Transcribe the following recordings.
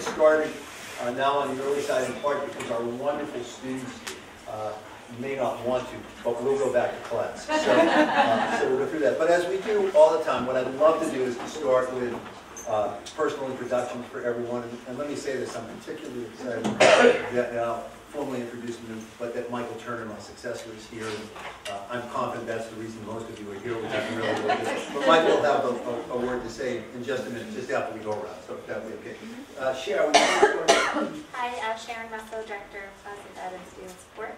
started now on the early side, in part because our wonderful students may not want to, but we'll go back to class. So we'll go through that. But as we do all the time, what I'd love to do is to start with personal introductions for everyone. And let me say this, I'm particularly excited that I'll formally introduce him, but that Michael Turner, my successor, is here. And, I'm confident that's the reason most of you are here, which is really good. But Michael will have a word to say in just a minute, just after we go around, so if that would be okay. Sharon, would you please? Hi, Sharon Russell, Director of Positive Ed and Student Support.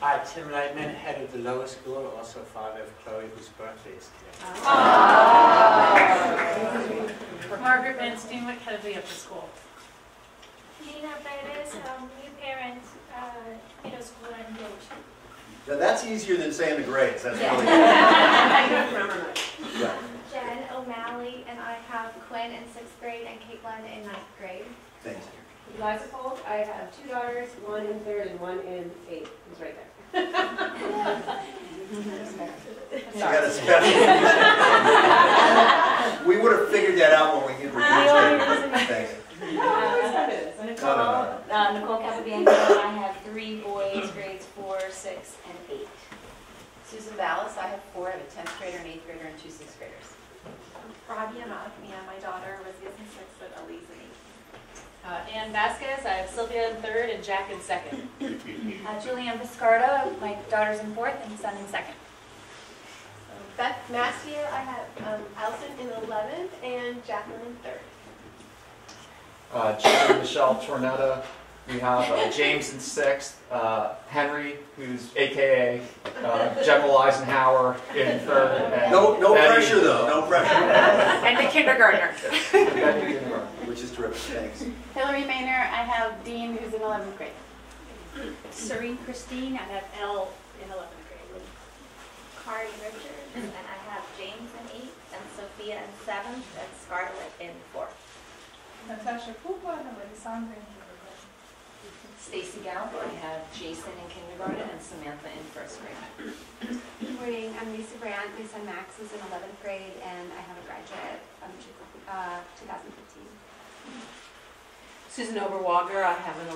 Hi, Tim Lightman, Head of the lower school, also father of Chloe, whose birthday is today. Margaret Van Steenwick, Head of the Upper School. Nina Perez, new parent, middle school engaged. Now that's easier than saying the grades. That's really yeah. Jen O'Malley, and I have Quinn in 6th grade and Caitlin in 9th grade. Thanks. Eliza Polk, I have 2 daughters, one in 3rd and one in 8th. He's right there. She got a special. We would have figured that out when we introduced her. Thanks. Nicole Capabianco, I have 3 boys, grades 4, 6, and 8. Susan Ballas, I have 4. I have a 10th grader, an 8th grader, and 2 6th graders. Rabia Malakmia, my daughter, was in 6th, but Elise in 8th. Ann Vasquez, I have Sylvia in 3rd and Jack in 2nd. Julianne Viscardo, my daughter's in 4th and son in 2nd. Beth Mastier, I have Allison in 11th and Jacqueline in 3rd. Jerry Michelle Tornetta. We have James in 6th, Henry, who's AKA General Eisenhower in 3rd. And No Betty, pressure though, no pressure. And the kindergartner. Which is terrific, thanks. Hillary Maynor, I have Dean, who's in 11th grade. Serene Christine, I have Elle in 11th grade. Kari Richards, and I have James in 8th, and Sophia in 7th, and Scarlett in 4th. Natasha Pupa, and Alexandra in kindergarten. Stacy Gallup, I have Jason in kindergarten and Samantha in 1st grade. Good morning, I'm Lisa Brandt. My son Max is in 11th grade, and I have a graduate from 2015. Susan Oberwager, I have an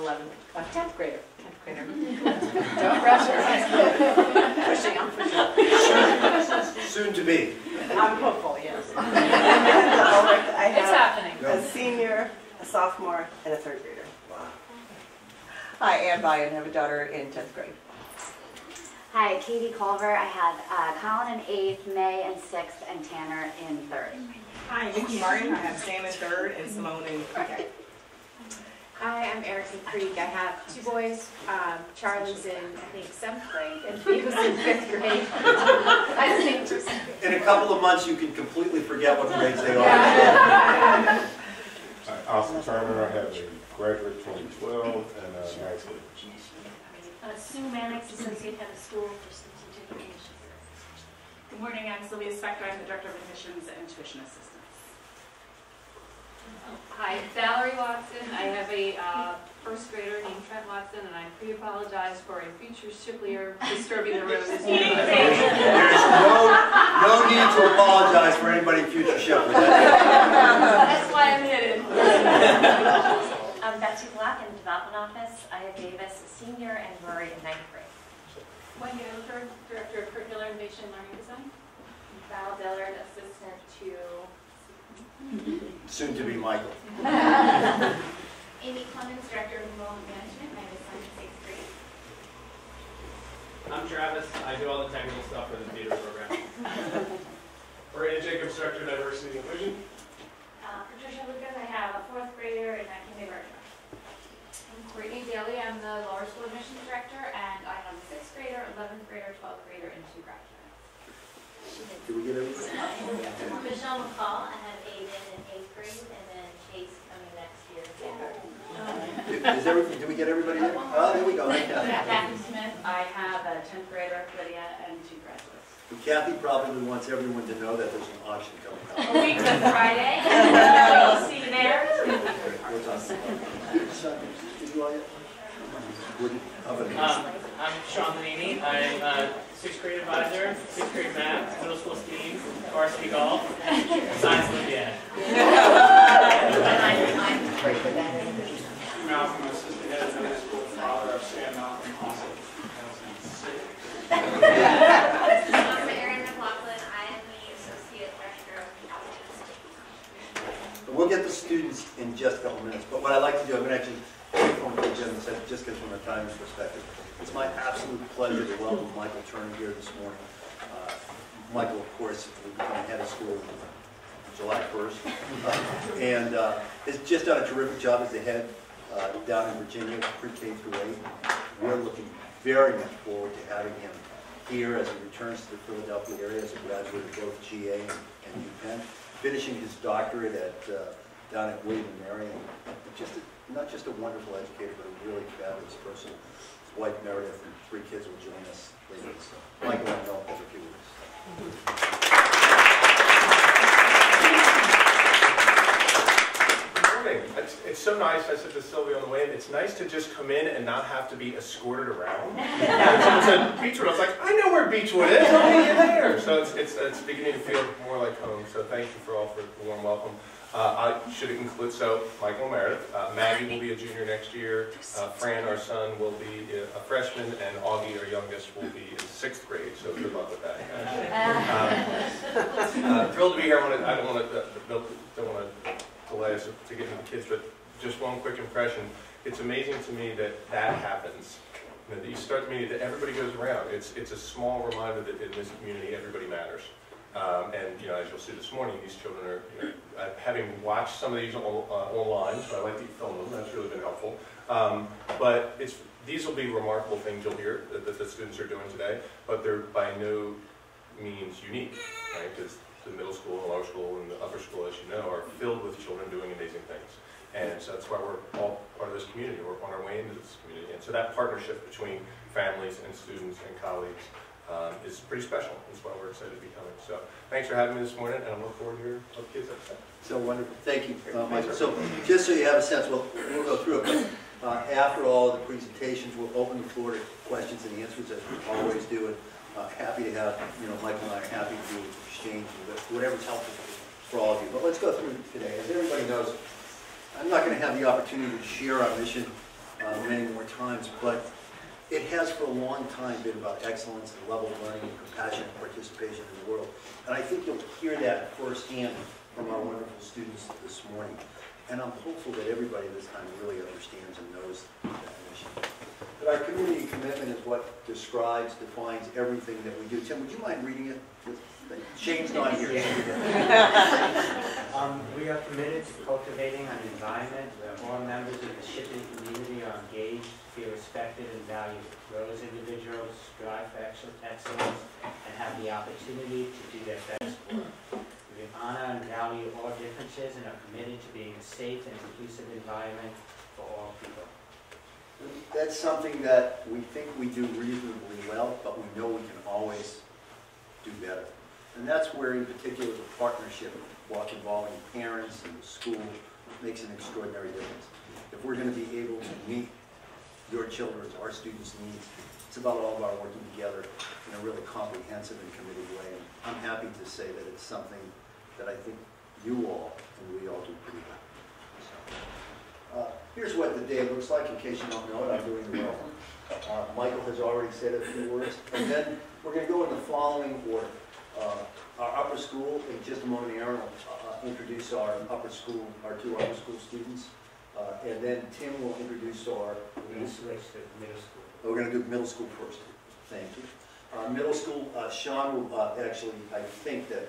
10th grader. Don't rush her. Pushing, I'm pushing. Soon to be. I'm hopeful, yes. I It's have happening. a senior, a sophomore, and a 3rd grader. Wow. Hi, Ann Byen. I have a daughter in 10th grade. Hi, Katie Culver, I have Colin in 8th, May in 6th, and Tanner in 3rd. Hi, Nikki Martin. I have Sam in 3rd and Simone in 3rd. Hi, I'm Erica Creek. I have 2 boys. Charlie's in, I think, 7th grade, and Theo's in 5th grade. I think In a couple of months, you can completely forget what grades they are. Austin Turner, I have a graduate 2012 and a 9th grade. Sue Mannix, Associate Head of School for Strategic Education. Good morning. I'm Sylvia Spector. I'm the Director of Admissions and Tuition Assistance. Hi, Valerie Watson. I have a 1st grader named Trent Watson, and I pre-apologize for a future shiplier disturbing the room this evening. There's no need to apologize for anybody in future shift. That's why I'm hidden. I'm Betsy Black in the Development Office. I have Davis, a senior, and Rory in 9th grade. Wendy Oldberg, Director of Curricular Innovation and Learning Design. Val Dillard, assistant to Soon to be Michael. Amy Clemens, Director of Enrollment Management, and I have a son in 6th grade. I'm Travis. I do all the technical stuff for the theater program. Brandon Jacobs, Director of Diversity and Inclusion. Patricia Lucas, I have a 4th grader and a kindergartner. I'm Courtney Daly, I'm the lower school admissions director, and I have a 6th grader, 11th grader, 12th grader, and 2 graduates. Did we get everybody? Michelle McCall, I have Aiden in 8th grade, and then Chase coming next year. Did we get everybody there? Oh, there we go. Kathy Smith, I have a 10th grader, Lydia, and 2 graduates. Kathy probably wants everyone to know that there's an auction coming up. A week from Friday. We'll see you there. Did you all yet? I'm Sean Lanini. I'm a 6th grade advisor, 6th grade math, middle school STEAM, varsity golf, science Olympiad. Malcolm, assistant head of middle school, father of Sam Malcolm, also I'm Erin McLaughlin. I am the associate director of the We'll get the students in just a couple minutes, but what I'd like to do, I'm going to actually take from the agenda, just get from a timing perspective. It's my absolute pleasure to welcome Michael Turner here this morning. Michael, of course, will become head of school July 1st, and has just done a terrific job as the head down in Virginia, pre-K through 8. We're looking very much forward to having him here as he returns to the Philadelphia area as a graduate of both GA and UPenn, finishing his doctorate down at William & Mary, and not just a wonderful educator, but a really fabulous person. His wife Meredith and 3 kids will join us later. So, Michael, I know over a few words. It's so nice, I said to Sylvia on the way in, it's nice to just come in and not have to be escorted around. Someone said Beechwood, I was like, I know where Beechwood is, I'll meet you there. So it's beginning to feel more like home, so thank you for the warm welcome. I should include, so Michael and Meredith, Maggie will be a junior next year, Fran, our son, will be a freshman, and Augie, our youngest, will be in 6th grade, so good luck with that. Thrilled to be here. I don't want to delay us to get into the kids, but just one quick impression. It's amazing to me that happens. You know, that you start to meet that everybody goes around. It's a small reminder that in this community everybody matters. And you know, as you'll see this morning, these children are, you know, having watched some of these online, so I like to film them. That's really been helpful. But these will be remarkable things you'll hear that the students are doing today, but they're by no means unique, right? Because the middle school, the lower school, and the upper school, as you know, are filled with children doing amazing things. And so that's why we're all part of this community. We're on our way into this community. And so that partnership between families and students and colleagues is pretty special. That's why we're excited to be coming. So thanks for having me this morning, and I look forward to hearing what kids have to say. So wonderful. Thank you, Michael. So just so you have a sense, we'll go through it. But after all of the presentations, we'll open the floor to questions and answers, as we always do. And happy to have, you know, Michael and I are happy to do exchange with whatever's helpful for all of you. But let's go through today. As everybody knows, I'm not going to have the opportunity to share our mission many more times, but it has for a long time been about excellence and level of learning and compassionate participation in the world. And I think you'll hear that firsthand from our wonderful students this morning. And I'm hopeful that everybody this time really understands and knows that mission. But our community commitment is what defines everything that we do. Tim, would you mind reading it? Shane's not here. We are committed to cultivating an environment where all members of the Shipley community are engaged, feel respected and valued. Those individuals strive for excellence and have the opportunity to do their best work. We honor and value all differences and are committed to being a safe and inclusive environment for all people. That's something that we think we do reasonably well, but we know we can always do better. And that's where, in particular, the partnership involving parents and the school makes an extraordinary difference. If we're going to be able to meet your children's, our students' needs, it's about all of our working together in a really comprehensive and committed way. And I'm happy to say that it's something that I think you all and we all do pretty well. So, here's what the day looks like. In case you don't know it, I'm doing the welcome. Michael has already said a few words. And then we're going to go in the following order. Our upper school, in just a moment, Aaron will introduce our two upper school students. And then Tim will introduce our We'll switch to middle school. We're going to do middle school first. Thank you. Middle school, Sean will actually, I think that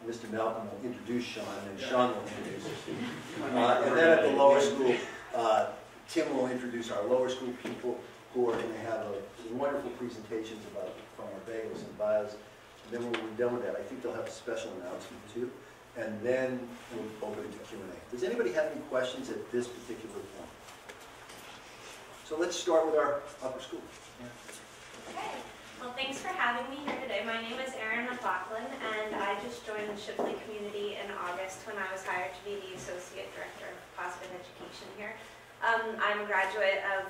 Mr. Malcolm will introduce Sean, and Sean will introduce us. And then at the lower school, Tim will introduce our lower school people who are going to have wonderful presentations from our bagels and bios. And then when we're done with that, I think they'll have a special announcement too. And then we'll open it to Q&A. Does anybody have any questions at this particular point? So let's start with our upper school. Okay. Well, thanks for having me here today. My name is Erin McLaughlin, and I just joined the Shipley community in August when I was hired to be the Associate Director of Positive Education here. I'm a graduate of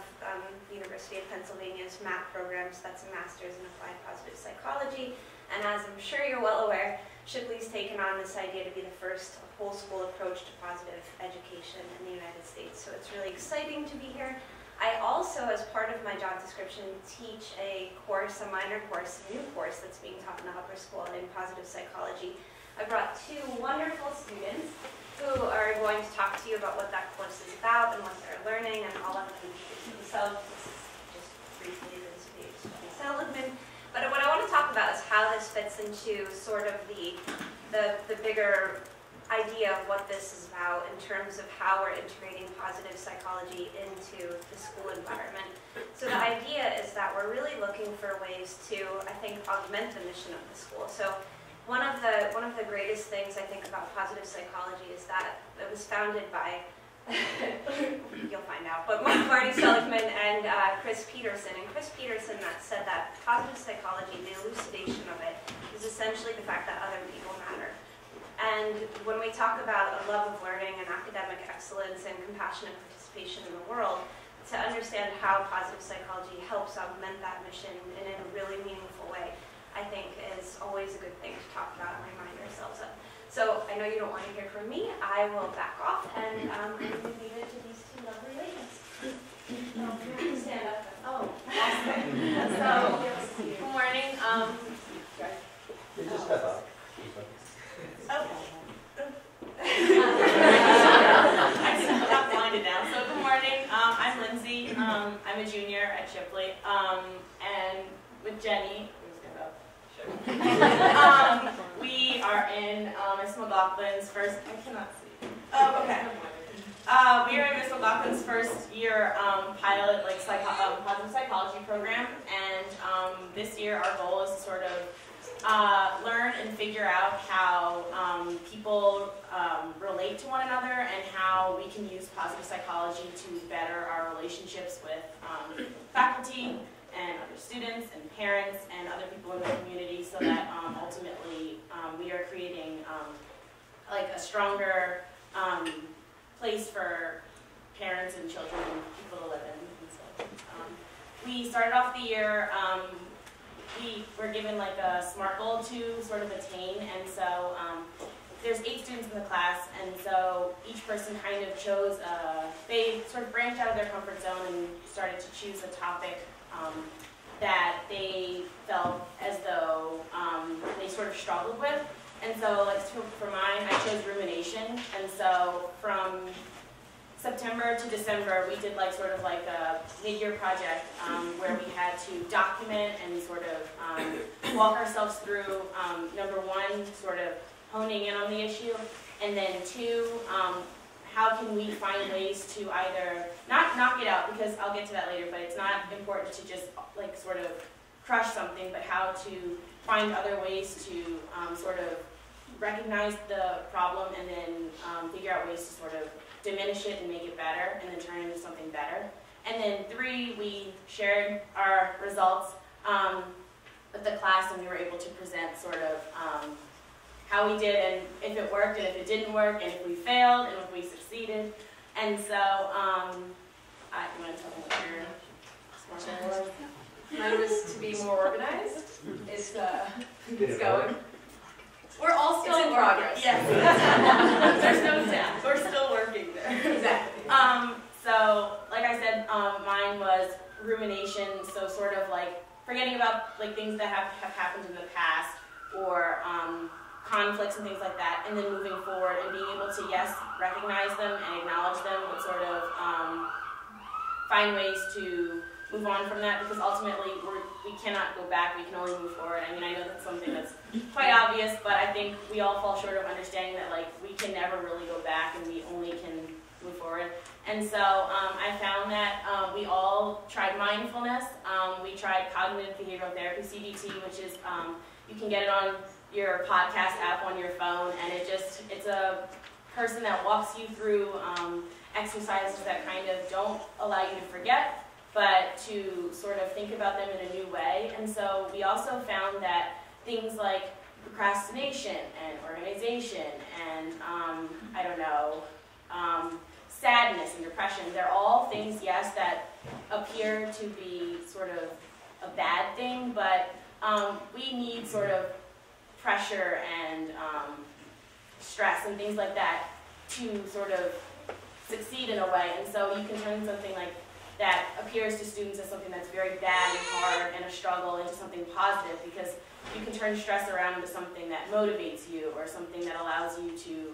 the University of Pennsylvania's math programs. That's a master's in applied positive psychology. And as I'm sure you're well aware, Shipley's taken on this idea to be the first whole school approach to positive education in the United States. So it's really exciting to be here. I also, as part of my job description, teach a course, a minor course, a new course that's being taught in the upper school in positive psychology. I brought two wonderful students who are going to talk to you about what that course is about and what they're learning, and all of them themselves. Just briefly, this is Jenny Seligman. But what I want to talk about is how this fits into sort of the bigger idea of what this is about in terms of how we're integrating positive psychology into the school environment. So the idea is that we're really looking for ways to, I think, augment the mission of the school. So one of the greatest things I think about positive psychology is that it was founded by, you'll find out, but Marty Seligman and Chris Peterson. And Chris Peterson said that positive psychology, the elucidation of it, is essentially the fact that other people matter. And when we talk about a love of learning and academic excellence and compassionate participation in the world, to understand how positive psychology helps augment that mission in a really meaningful way, I think is always a good thing to talk about and remind ourselves of. So I know you don't want to hear from me. I will back off and I'm going to leave it to these two lovely ladies. You have to stand up. Oh, awesome. So, good morning. You just step up. I got blinded down. So good morning. I'm Lindsay. I'm a junior at Shipley. And with Jenny, we are in Miss McLaughlin's first. I cannot see. Oh, okay. We are in Miss McLaughlin's first year pilot positive psychology program, and this year our goal is to sort of learn and figure out how people relate to one another and how we can use positive psychology to better our relationships with faculty and other students and parents and other people in the community, so that ultimately we are creating like a stronger place for parents and children and people to live in. And so, we started off the year, we were given like a SMART goal to sort of attain, and so there's 8 students in the class, and so each person kind of chose, they sort of branched out of their comfort zone and started to choose a topic that they felt as though they sort of struggled with. And so like for mine, I chose rumination, and so from September to December, we did like sort of like a mid-year project where we had to document and sort of walk ourselves through, number 1, sort of honing in on the issue, and then 2, how can we find ways to either, not knock it out, because I'll get to that later, but it's not important to just like sort of crush something, but how to find other ways to sort of recognize the problem and then figure out ways to sort of diminish it and make it better and then turn it into something better. And then 3, we shared our results with the class, and we were able to present sort of how we did and if it worked and if it didn't work and if we failed and if we succeeded. And so, I want to tell them what your SMART goal was. Mine was to be more organized. It's going. We're all still in progress. Yes. There's no doubt. We're still working there. Exactly. So, like I said, mine was rumination, so sort of like forgetting about like things that have happened in the past, or conflicts and things like that, and then moving forward and being able to, yes, recognize them and acknowledge them, but sort of find ways to move on from that, because ultimately we cannot go back, we can only move forward. I mean, I know that's something that's quite obvious, but I think we all fall short of understanding that like we can never really go back and we only can move forward. And so I found that we all tried mindfulness, we tried cognitive behavioral therapy, CBT, which is, you can get it on your podcast app on your phone, and it's a person that walks you through exercises that kind of don't allow you to forget, but to sort of think about them in a new way. And so we also found that things like procrastination and organization and, sadness and depression, they're all all things, yes, that appear to be sort of a bad thing, but we need sort of pressure and stress and things like that to sort of succeed in a way. And so you can turn something like that appears to students as something that's very bad and hard and a struggle into something positive, because you can turn stress around into something that motivates you or something that allows you to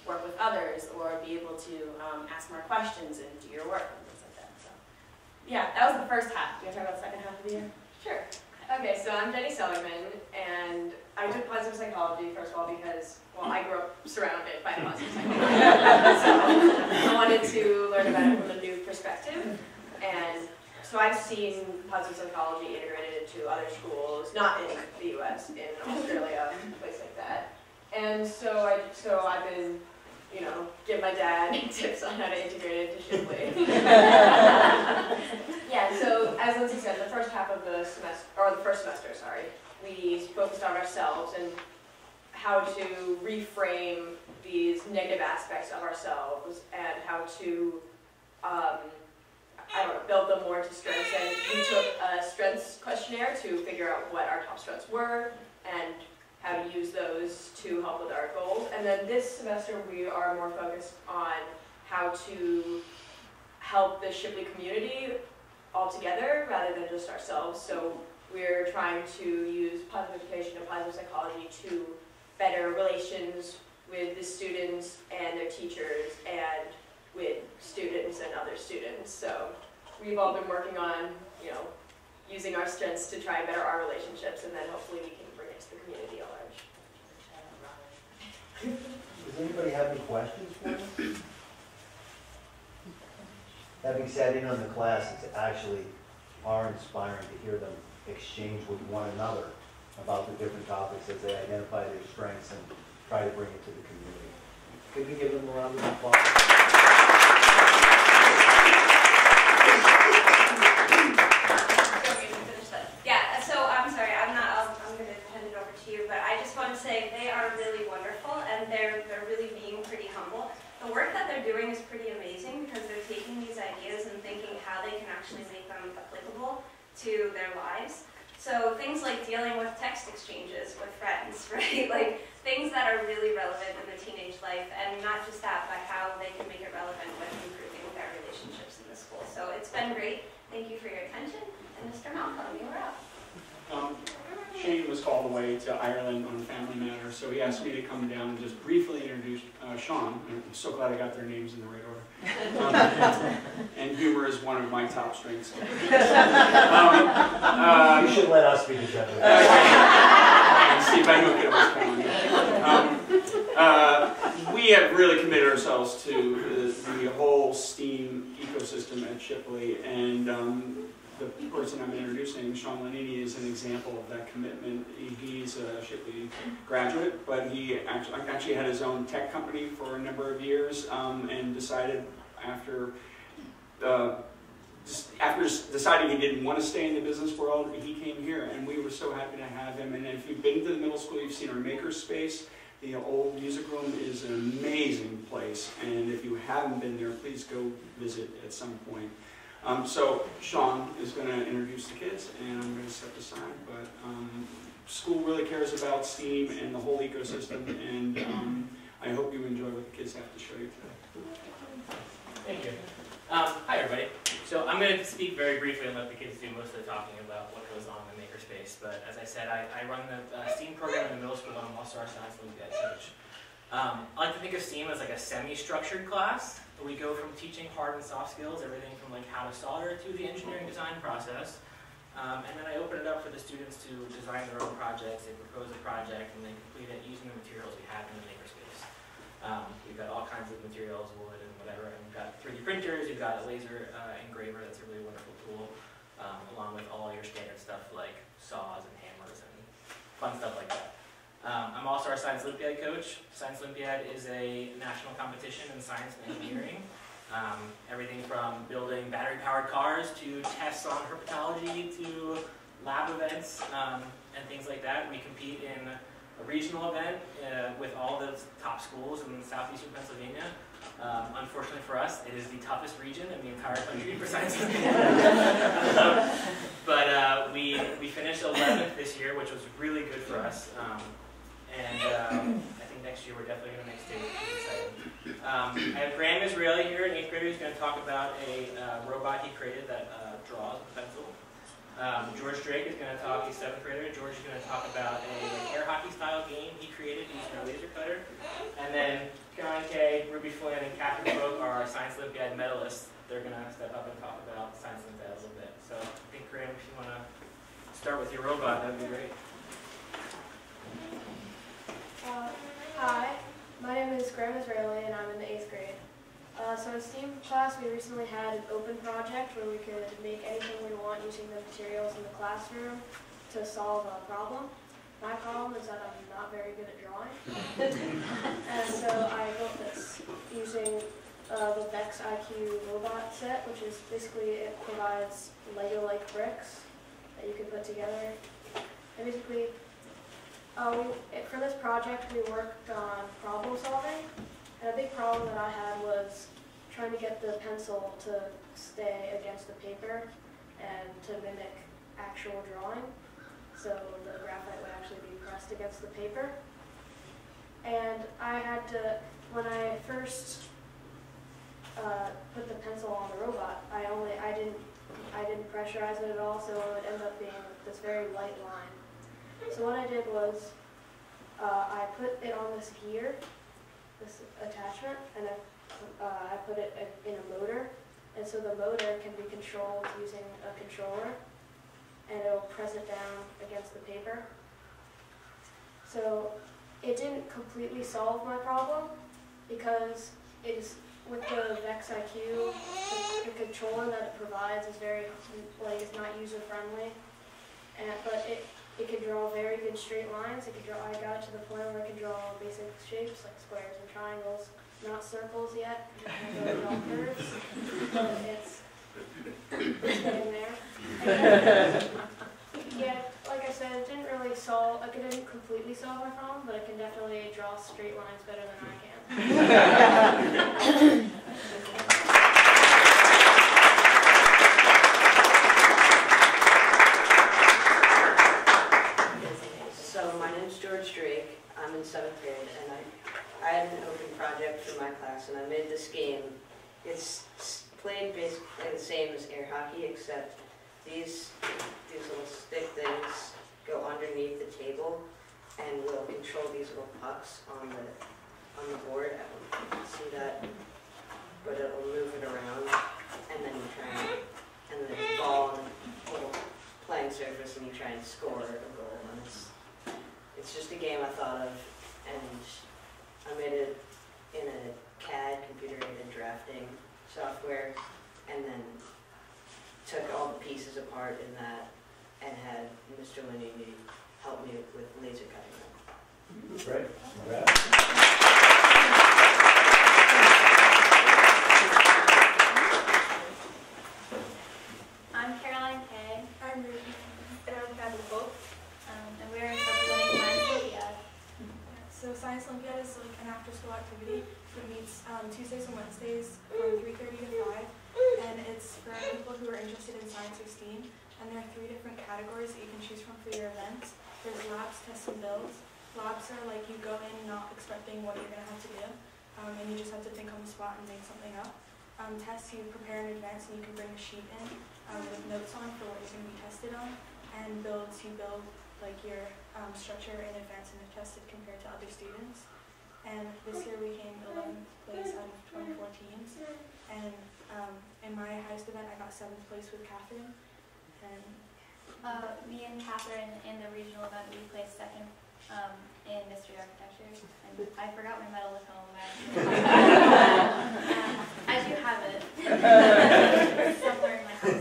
work with others or be able to ask more questions and do your work and things like that. So, yeah, that was the first half. Do you want to talk about the second half of the year? Sure. Okay, so I'm Jenny Seligman, and I took positive psychology, first of all, because, well, I grew up surrounded by positive psychology. So I wanted to learn about it from a new perspective. And so I've seen positive psychology integrated into other schools, not in the US, in Australia, a place like that. And so I've been, you know, give my dad tips on how to integrate it into Shipley. Yeah, so as Lindsay said, the first half of the semester, or the first semester, sorry, we focused on ourselves and how to reframe these negative aspects of ourselves and how to, I don't know, build them more into strengths. And we took a strengths questionnaire to figure out what our top strengths were and how to use those to help with our goals. And then this semester we are more focused on how to help the Shipley community altogether rather than just ourselves. So we're trying to use positive education and positive psychology to better relations with the students and their teachers and with students and other students. So we've all been working on, you know, using our strengths to try and better our relationships, and then hopefully we can bring it to the community at large. Does anybody have any questions for me? Having sat in on the classes, actually are inspiring to hear them exchange with one another about the different topics as they identify their strengths and try to bring it to the community. Could we give them a round of applause? Yeah, so I'm sorry, I'm going to hand it over to you, but I just want to say they are really wonderful and they're really being pretty humble. The work that they're doing is pretty amazing because they're taking these ideas and thinking how they can actually make them applicable to their lives. So things like dealing with text exchanges with friends, right? Like things that are really relevant in the teenage life, and not just that, but how they can make it relevant with improving their relationships in the school. So it's been great. Thank you for your attention. And Mr. Malcolm, you were up. Shane was called away to Ireland on a family matter, so he asked me to come down and just briefly introduce Sean. I'm so glad I got their names in the right order. And humor is one of my top strengths. You should let us be the judge. See if I don't get what's we have really committed ourselves to the whole STEAM ecosystem at Shipley, and the person I'm introducing, Sean Lanini, is an example of that commitment. He's a Shipley graduate, but he actually had his own tech company for a number of years, and decided after deciding he didn't want to stay in the business world, he came here, and we were so happy to have him. And if you've been to the middle school, you've seen our makerspace. The old music room is an amazing place, and if you haven't been there, please go visit at some point. So Sean is going to introduce the kids, and I'm going to step aside, but school really cares about STEAM and the whole ecosystem, and I hope you enjoy what the kids have to show you today. Thank you. Hi everybody. So I'm going to speak very briefly and let the kids do most of the talking about what goes on in the makerspace, but as I said, I run the STEAM program in the middle school, and I'm also our science Olympiad coach. I like to think of STEAM as like a semi-structured class. We go from teaching hard and soft skills, everything from like how to solder to the engineering design process. And then I open it up for the students to design their own projects. They propose a project and they complete it using the materials we have in the makerspace. We've got all kinds of materials, wood and whatever, and we've got 3D printers, we've got a laser engraver that's a really wonderful tool, along with all your standard stuff like saws and hammers and fun stuff like that. I'm also our Science Olympiad coach. Science Olympiad is a national competition in science and engineering. Everything from building battery-powered cars to tests on herpetology to lab events and things like that. We compete in a regional event with all the top schools in southeastern Pennsylvania. Unfortunately for us, it is the toughest region in the entire country for Science Olympiad. But we finished 11th this year, which was really good for us. And I think next year we're definitely going to make state, which is exciting. I have Graham Israeli here, an 8th grader, who's going to talk about a robot he created that draws with a pencil. George Drake is going to talk, he's 7th grader. George is going to talk about a air hockey style game he created using a laser cutter. And then Caroline Kay, Ruby Flynn, and Catherine Brooke are our Science Olympiad medalists. They're going to step up and talk about Science Olympiad a little bit. So I think, Graham, if you want to start with your robot, that would be great. Hi, my name is Graham Israeli and I'm in the 8th grade. So in STEAM class we recently had an open project where we could make anything we want using the materials in the classroom to solve a problem. My problem is that I'm not very good at drawing. And so I built this using the Vex IQ robot set, which is basically, it provides Lego-like bricks that you can put together. And basically, for this project, we worked on problem solving, and a big problem that I had was trying to get the pencil to stay against the paper and to mimic actual drawing, so the graphite would actually be pressed against the paper. And I had to, when I first put the pencil on the robot, I didn't pressurize it at all, so it would end up being this very light line. So what I did was, I put it on this gear, this attachment, and I put it in a motor, and so the motor can be controlled using a controller, and it'll press it down against the paper. So it didn't completely solve my problem, because with the Vex IQ, the controller that it provides is very, it's not user-friendly, but it can draw very good straight lines. I got to the point where I can draw basic shapes like squares and triangles, not circles yet, because I don't curves, but it's getting there. And, yeah, like I said, it didn't really solve, it didn't completely solve my problem, but it can definitely draw straight lines better than I can. So my name's George Drake. I'm in 7th grade, and I had an open project for my class, and I made this game. It's played basically the same as air hockey, except these little stick things go underneath the table and will control these little pucks on the board. I don't know if you can see that, but it'll move it around, and then you try and then there's a ball and a little playing surface, and you try and score a goal. And it's just a game I thought of, and I made it in a CAD, computer-aided drafting software, and then took all the pieces apart in that and had Mr. Lanini help me with laser cutting them. Great. I'm Caroline Kay. I'm Ruby. And I'm Kathy Bolt. And we're representing Science Olympiad. So Science Olympiad is like an after-school activity. It meets Tuesdays and Wednesdays from 3:30 to 5. And it's for people who are interested in science or STEAM. And there are 3 different categories that you can choose from for your events. There's labs, tests, and builds. Labs are like you go in not expecting what you're going to have to do. And you just have to think on the spot and make something up. Tests you prepare in advance and you can bring a sheet in with notes on for what you're going to be tested on. And builds, you build like your structure in advance and are tested compared to other students. And this year we came 11th place out of 24 teams. And in my highest event I got 7th place with Catherine. And me and Catherine in the regional event we placed 2nd in mystery architecture. And I forgot my medal at home. I do have it somewhere in my house.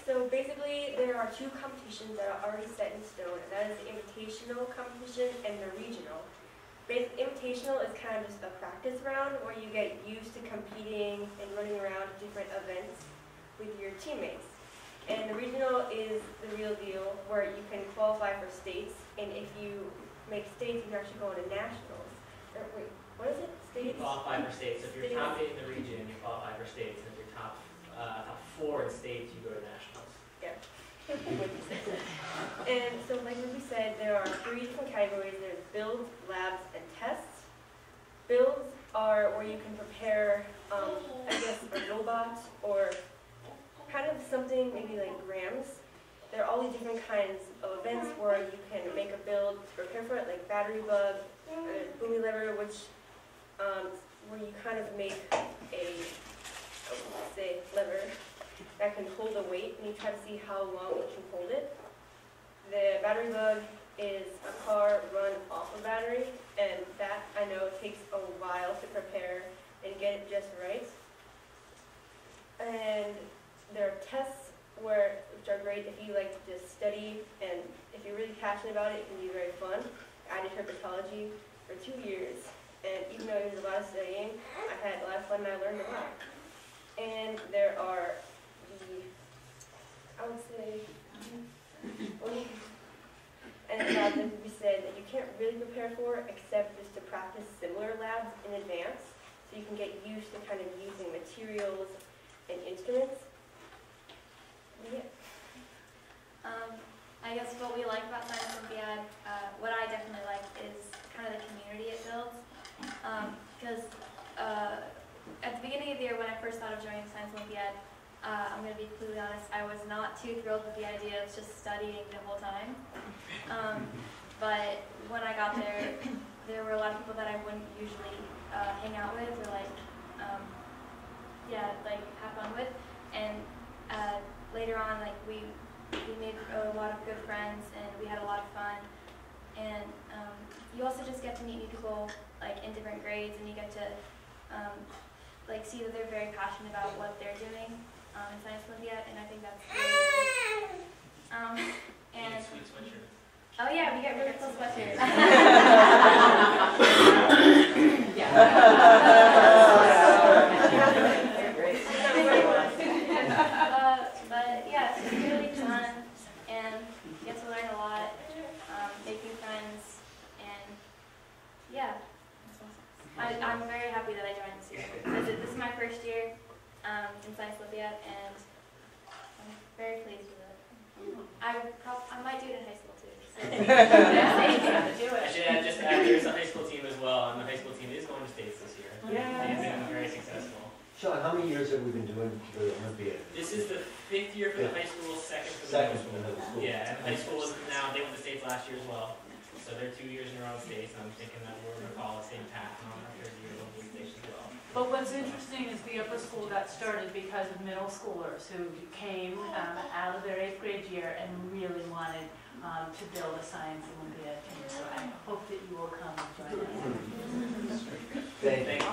So basically, there are 2 competitions that are already set in stone, and that is the invitational competition and the regional. Invitational is kind of just a practice round where you get used to competing and running around different events with your teammates. And the regional is the real deal, where you can qualify for states, and if you make states, you can actually go into nationals. Or, wait, what is it? You States? qualify for states. If you're States. top 8 in the region, you qualify for states. And if you're top 4 in states, you go to nationals. Yeah. And so, like we said, there are 3 different categories. There's builds, labs, and tests. Builds are where you can prepare, I guess, a robot or kind of something maybe like grams. There are all these different kinds of events where you can make a build to prepare for it, like battery bug, boomy lever, which where you kind of make a, let's say, lever that can hold a weight, and you try to see how long it can hold it. The battery bug is a car run off a battery, and that, I know, takes a while to prepare and get it just right. And there are tests which are great if you like to just study, and if you're really passionate about it, it can be very fun. I did herpetology for 2 years, and even though it was a lot of studying, I had a lot of fun and I learned a lot. And there are I would say, and a lot of them we said that you can't really prepare for except just to practice similar labs in advance, so you can get used to kind of using materials and instruments. Yeah. I guess what we like about Science Olympiad, what I definitely like is kind of the community it builds. Because at the beginning of the year when I first thought of joining Science Olympiad, I'm going to be completely honest, I was not too thrilled with the idea of just studying the whole time. But when I got there, there were a lot of people that I wouldn't usually hang out with or like have fun with. And later on, like we made a lot of good friends and we had a lot of fun. And you also just get to meet new people like in different grades, and you get to like see that they're very passionate about what they're doing in Science Olympiad, and I think that's really great. And Sweet sweatshirt. oh yeah, we get really cool sweatshirts. But yeah, it's really fun, and you get to learn a lot, make new friends, and yeah. I'm very happy that I joined this year. This is my first year in Science Olympiad, and I'm very pleased with it. I might do it in high school too. So. I should add, just add, there's a high school team as well, and the high school team is going to states this year. They've been very successful. Sean, how many years have we been doing the Olympiad? This is the 5th year for the high school, 2nd for the Second middle for the middle school. school. Yeah, and the high school is now, they went to states last year as well. So they're 2 years in a row in states, and I'm thinking that we're going to follow the same path and on our 3rd year of the states as well. But what's interesting is the upper school got started because of middle schoolers who came out of their 8th grade year and really wanted to build a Science Olympiad team. So I hope that you will come and join us. Thank you.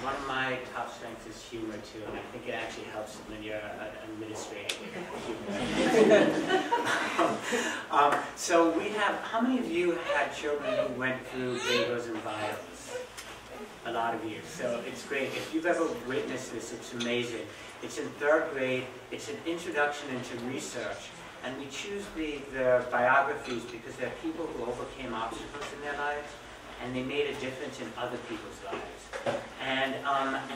One of my top strengths is humor too, and I think it actually helps when you're administrating humor. So we have, how many of you had children who went through bagels and bios? A lot of you. So it's great. If you've ever witnessed this, it's amazing. It's in 3rd grade. It's an introduction into research. And we choose the biographies because they're people who overcame obstacles in their lives, and they made a difference in other people's lives. And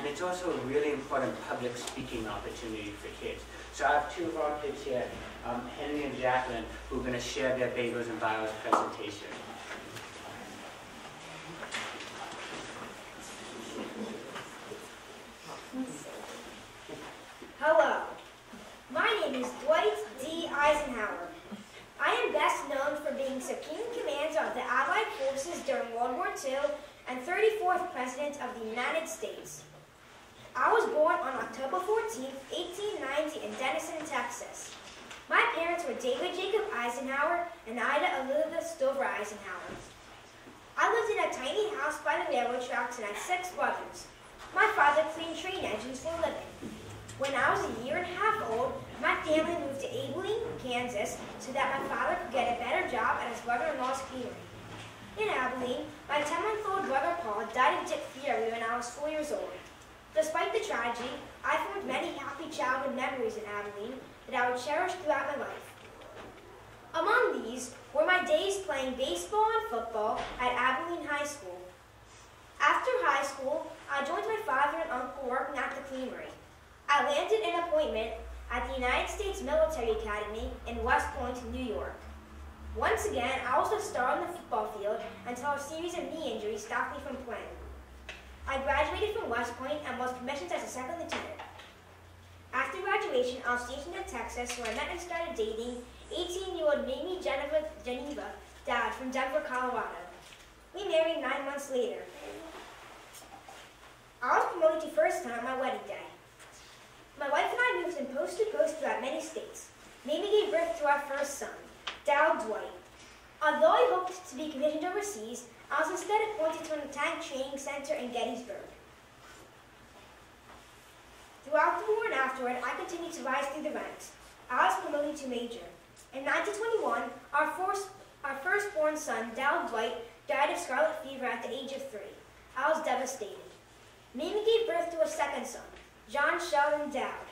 it's also a really important public speaking opportunity for kids. So I have 2 of our kids here, Henry and Jacqueline, who are going to share their bagels and bios presentation. Hello, my name is Dwight D. Eisenhower. I am best known for being Supreme Commander of the Allied Forces during World War II and 34th President of the United States. I was born on October 14, 1890 in Denison, Texas. My parents were David Jacob Eisenhower and Ida Elizabeth Stover Eisenhower. I lived in a tiny house by the railroad tracks and had 6 brothers. My father cleaned train engines for a living. When I was a year and a half old, My family moved to Abilene, Kansas, so that my father could get a better job at his brother-in-law's creamery. In Abilene, my 10-month-old brother Paul died of diphtheria when I was 4 years old. Despite the tragedy, I formed many happy childhood memories in Abilene that I would cherish throughout my life. Among these were my days playing baseball and football at Abilene High School. After high school, I joined my father and uncle working at the creamery. I landed an appointment at the United States Military Academy in West Point, New York. Once again, I was a star on the football field until a series of knee injuries stopped me from playing. I graduated from West Point and was commissioned as a second lieutenant. After graduation, I was stationed in Texas, where I met and started dating 18-year-old Mamie Geneva Dad from Denver, Colorado. We married 9 months later. I was promoted to first son on my wedding day. My wife and I moved from coast to coast throughout many states. Mamie gave birth to our first son, Dal Dwight. Although I hoped to be commissioned overseas, I was instead appointed to a tank training center in Gettysburg. Throughout the war and afterward, I continued to rise through the ranks. I was promoted to major. In 1921, our firstborn son, Dal Dwight, died of scarlet fever at the age of 3. I was devastated. Mamie gave birth to a second son, John Sheldon Dowd.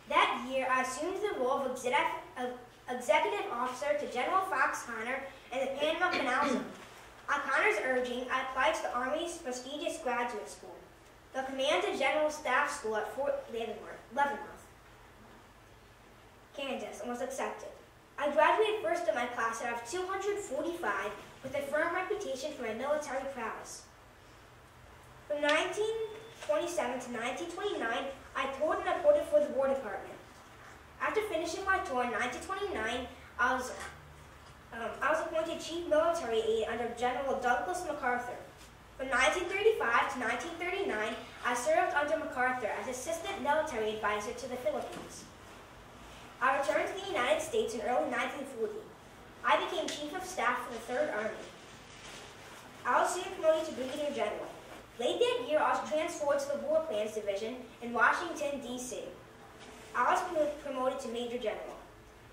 That year, I assumed the role of executive officer to General Fox Connor in the Panama Canal Zone. On Connor's urging, I applied to the Army's prestigious graduate school, the Command and General Staff School at Fort Leavenworth, Kansas, and was accepted. I graduated first in my class out of 245 with a firm reputation for my military prowess. From 1927 to 1929, I toured and reported for the War Department. After finishing my tour in 1929, I was appointed Chief Military Aide under General Douglas MacArthur. From 1935 to 1939, I served under MacArthur as Assistant Military Advisor to the Philippines. I returned to the United States in early 1940. I became Chief of Staff for the 3rd Army. I was soon promoted to Brigadier General. Late that year, I was transferred to the War Plans Division in Washington, D.C. I was promoted to Major General.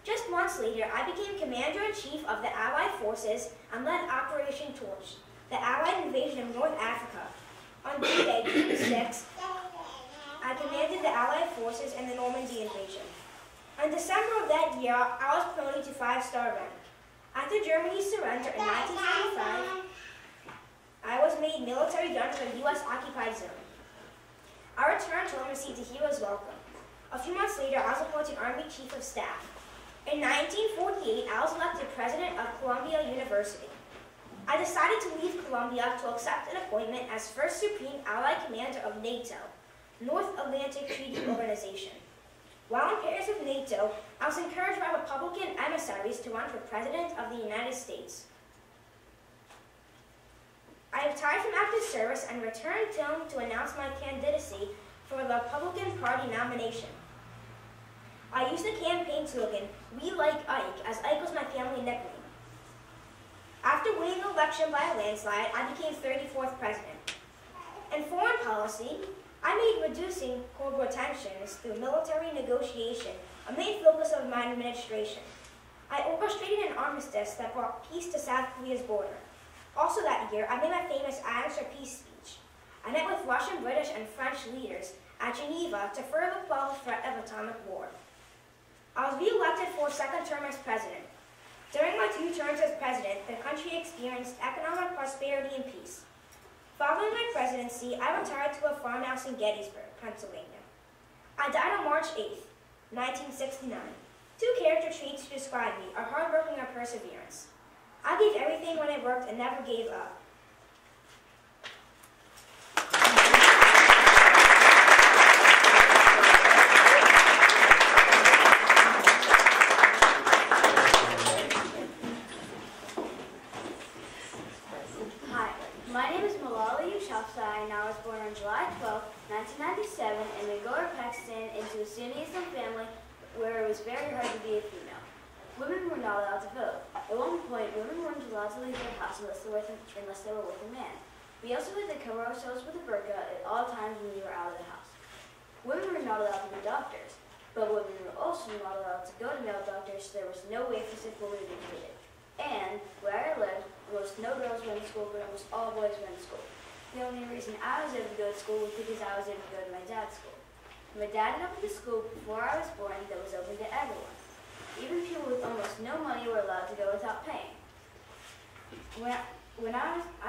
Just months later, I became Commander-in-Chief of the Allied Forces and led Operation Torch, the Allied invasion of North Africa. On D-Day, June 6th, I commanded the Allied forces in the Normandy invasion. In December of that year, I was promoted to 5-star rank. After Germany's surrender in 1945, I was made military general of the U.S. occupied zone. I returned home and received a hero's welcome. A few months later, I was appointed Army Chief of Staff. In 1948, I was elected president of Columbia University. I decided to leave Columbia to accept an appointment as First Supreme Allied Commander of NATO, North Atlantic Treaty Organization. While in Paris with NATO, I was encouraged by Republican emissaries to run for President of the United States. I retired from active service and returned home to announce my candidacy for the Republican Party nomination. I used the campaign slogan, "We like Ike," as Ike was my family nickname. After winning the election by a landslide, I became 34th president. In foreign policy, I made reducing Cold War tensions through military negotiation a main focus of my administration. I orchestrated an armistice that brought peace to South Korea's border. Also that year, I made my famous Atoms for Peace speech. I met with Russian, British, and French leaders at Geneva to further quell the threat of atomic war. I was re-elected for a second term as president. During my 2 terms as president, the country experienced economic prosperity and peace. Following my presidency, I retired to a farmhouse in Gettysburg, Pennsylvania. I died on March 8th, 1969. 2 character traits to describe me are hard working and perseverance. I gave everything when I worked and never gave up. Hi, my name is Malala Yousafzai, and I was born on July 12, 1997 in Megora, Pakistan, into a Sunni Islam family where it was very hard to be a female. Women were not allowed to vote. At one point, women weren't allowed to leave their house unless they were with a man. We also had to cover ourselves with a burqa at all times when we were out of the house. Women were not allowed to be doctors. But women were also not allowed to go to male doctors, so there was no way for sick women to be treated. And where I lived, almost no girls went to school, but almost all boys went to school. The only reason I was able to go to school was because I was able to go to my dad's school. My dad opened a school before I was born that was open to everyone. Even people with almost no money were allowed to go without paying. I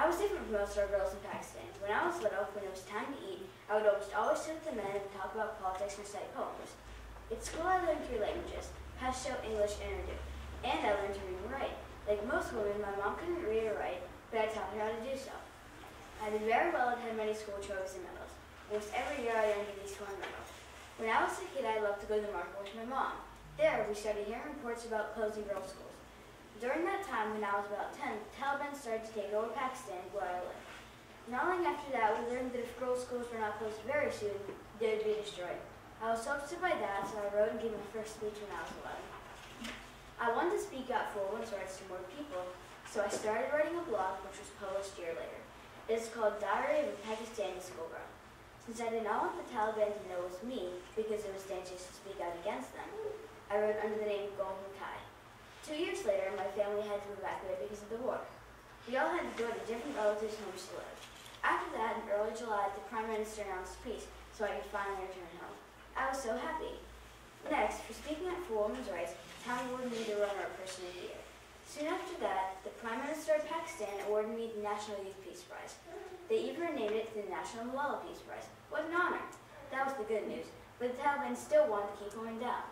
was different from most of our girls in Pakistan. When I was little, when it was time to eat, I would almost always sit with the men and talk about politics and recite poems. At school, I learned 3 languages: Pashto, English, and Urdu. And I learned to read and write. Like most women, my mom couldn't read or write, but I taught her how to do so. I did very well and had many school trophies and medals. Almost every year, I earned at least 1 medal. When I was a kid, I loved to go to the market with my mom. There, we started hearing reports about closing girls' schools. During that time, when I was about 10, the Taliban started to take over Pakistan, where I live. Not long after that, we learned that if girls' schools were not closed very soon, they would be destroyed. I was so upset by that, so I wrote and gave my first speech when I was 11. I wanted to speak out for women's rights to more people, so I started writing a blog, which was published a year later. It is called Diary of a Pakistani Schoolgirl. Since I did not want the Taliban to know it was me, because it was dangerous to speak out against them, I wrote under the name Gul Mukai. 2 years later, my family had to evacuate because of the war. We all had to go to different relatives' homes to live. After that, in early July, the Prime Minister announced peace, so I could finally return home. I was so happy. Next, for speaking up for women's rights, Town awarded me the Runner-Up Person of the Year. Soon after that, the Prime Minister of Pakistan awarded me the National Youth Peace Prize. They even renamed it the National Malala Peace Prize. What an honor! That was the good news, but the Taliban still wanted to keep going down.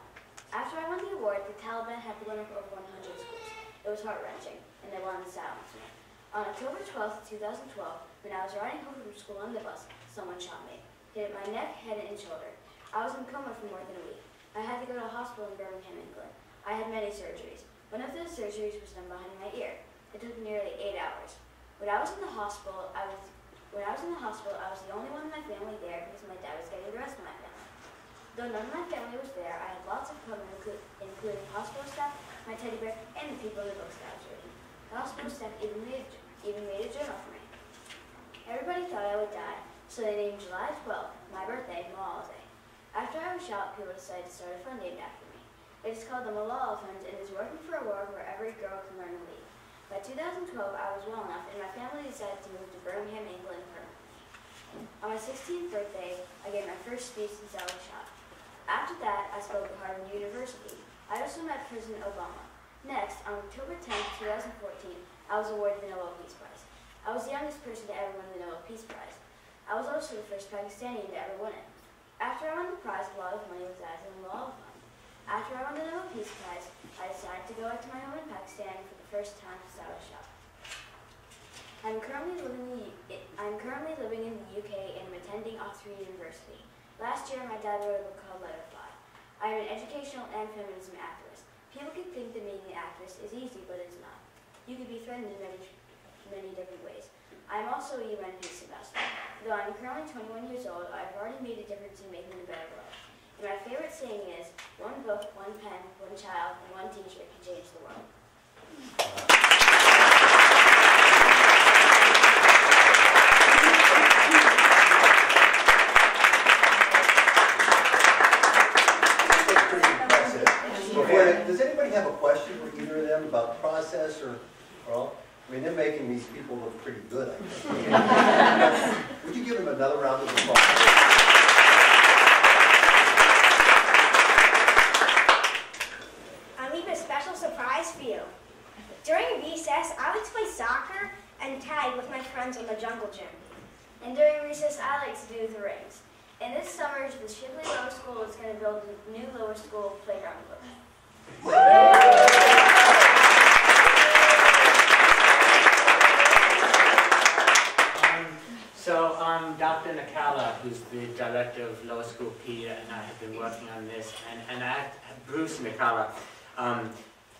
After I won the award, the Taliban had blown up over 100 schools. It was heart-wrenching, and they wanted to silence me. On October 12, 2012, when I was riding home from school on the bus, someone shot me. Hit my neck, head, and shoulder. I was in a coma for more than a week. I had to go to a hospital in Birmingham, England. I had many surgeries. One of those surgeries was done behind my ear. It took nearly 8 hours. When I was in the hospital, I was the only one in my family there because my dad was getting the rest of my family. Though none of my family was there, I had lots of fun, including hospital staff, my teddy bear, and the people in the books that I was reading. The hospital staff even made a journal for me. Everybody thought I would die, so they named July 12th, my birthday, Malala Day. After I was shot, people decided to start a fund named after me. It is called the Malala Fund and is working for a world where every girl can learn to read. By 2012, I was well enough, and my family decided to move to Birmingham, England permanently. On my 16th birthday, I gave my first speech since I was shot. After that, I spoke at Harvard University. I also met President Obama. Next, on October 10, 2014, I was awarded the Nobel Peace Prize. I was the youngest person to ever win the Nobel Peace Prize. I was also the first Pakistani to ever win it. After I won the prize, a lot of money was added to the Malala Fund. After I won the Nobel Peace Prize, I decided to go back to my home in Pakistan for the first time since I was shot. I'm currently living in the UK and I'm attending Oxford University. Last year, my dad wrote a book called Letterfly. I am an educational and feminism activist. People can think that being an activist is easy, but it's not. You can be threatened in many different ways. I am also a UN Peace Ambassador. Though I am currently 21 years old, I have already made a difference in making a better world. And my favorite saying is, 1 book, 1 pen, 1 child, and 1 teacher can change the world. Does anybody have a question for either of them about the process or, well, I mean, they're making these people look pretty good, I think. Would you give them another round of applause? I leave a special surprise for you. During recess, I like to play soccer and tag with my friends on the jungle gym. And during recess, I like to do the rings. And this summer, the Shipley Lower School is going to build a new lower school playground equipment. Dr. Nakala, who's the director of Lower School PETA, and I have been working on this, and Bruce Nakala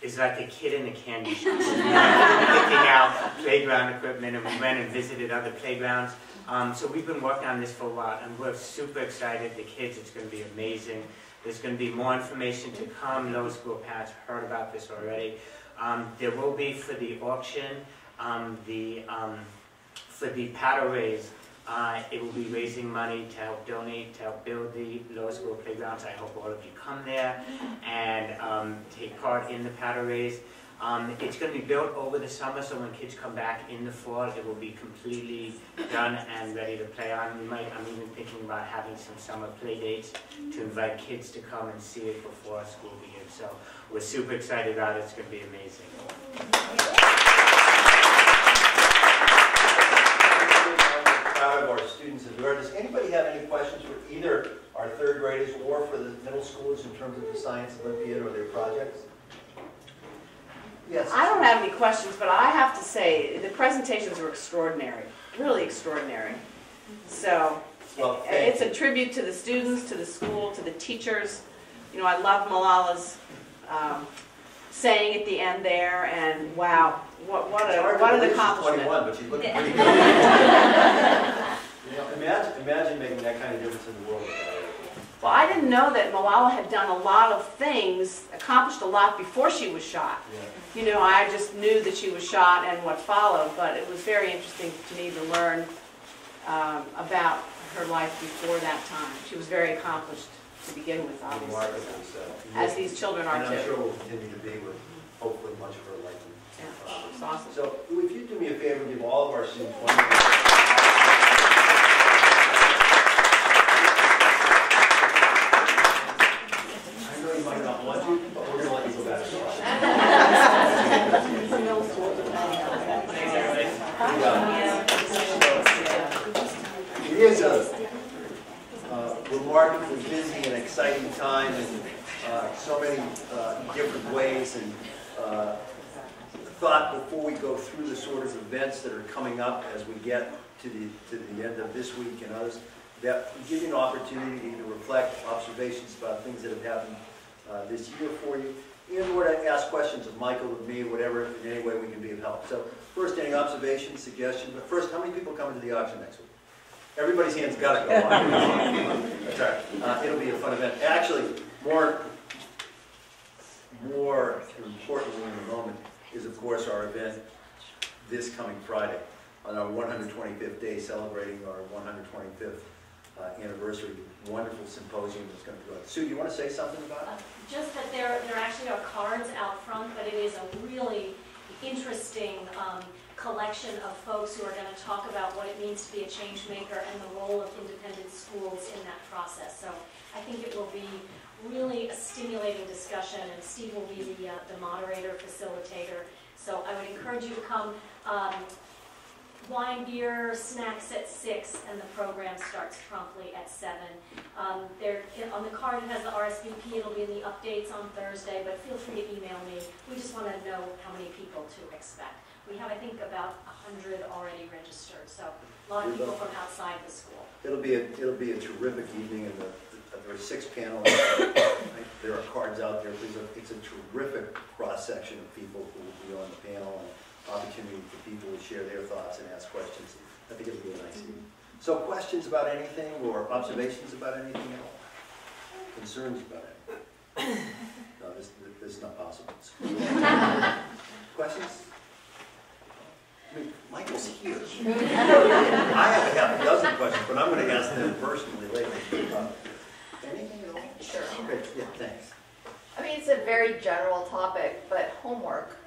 is like a kid in a candy shop. Picking out playground equipment, and we went and visited other playgrounds. So we've been working on this for a while, and we're super excited. The kids, it's going to be amazing. There's going to be more information to come. Lower school parents have heard about this already. There will be, for the auction, for the paddle raise, It will be raising money to help donate, to help build the lower school playgrounds. I hope all of you come there and take part in the powder race. It's going to be built over the summer, so when kids come back in the fall, it will be completely done and ready to play on. I'm even thinking about having some summer play dates to invite kids to come and see it before school begins. So we're super excited about it. It's going to be amazing. Proud of our students as well. Does anybody have any questions for either our third graders or for the middle schoolers in terms of the Science Olympiad or their projects? Yes. I don't have any questions, but I have to say the presentations were extraordinary, really extraordinary. So well, it's a tribute to the students, to the school, to the teachers. You know, I love Malala's saying at the end there, and wow, what an accomplishment. 21, but she looked pretty good. You know, imagine making that kind of difference in the world. Well, I didn't know that Malala had done a lot of things, accomplished a lot before she was shot. Yeah. You know, I just knew that she was shot and what followed, but it was very interesting to me to learn about her life before that time. She was very accomplished to begin with, obviously. As these children are too. And I'm sure will continue to be with hopefully much of her life. Yeah, it's awesome. So, if you do me a favor and give all of our students one. It is a remarkably busy and exciting time in so many different ways, and thought before we go through the sort of events that are coming up as we get to the end of this week and others, that we give you an opportunity to reflect observations about things that have happened this year for you, and or to ask questions of Michael, of me, whatever, in any way we can be of help. So first, any observations, suggestions? But first, how many people are coming to the auction next week? Everybody's hand's got to go on. That's right. It'll be a fun event. Actually, more importantly in the moment is, of course, our event this coming Friday on our 125th day, celebrating our 125th anniversary. Wonderful symposium that's going to go on. Sue, do you want to say something about it? Just that there actually are cards out front, but it is a really interesting collection of folks who are going to talk about what it means to be a change maker and the role of independent schools in that process. So I think it will be really a stimulating discussion, and Steve will be the moderator, facilitator. So I would encourage you to come. Wine, beer, snacks at 6, and the program starts promptly at 7. On the card it has the RSVP. It'll be in the updates on Thursday, but feel free to email me. We just want to know how many people to expect. We have, I think, about 100 already registered, so a lot of people from outside the school. It'll be a terrific evening, and there are 6 panels. There are cards out there. It's a terrific cross-section of people who will be on the panel, and opportunity for people to share their thoughts and ask questions. I think it'll be a nice evening. So questions about anything, or observations about anything at all? Concerns about anything? No, this is not possible. Questions? I mean, Michael's here. I have a half a dozen questions, but I'm going to ask them personally later. Anything at all? Sure. Okay, yeah, thanks. I mean, it's a very general topic, but homework.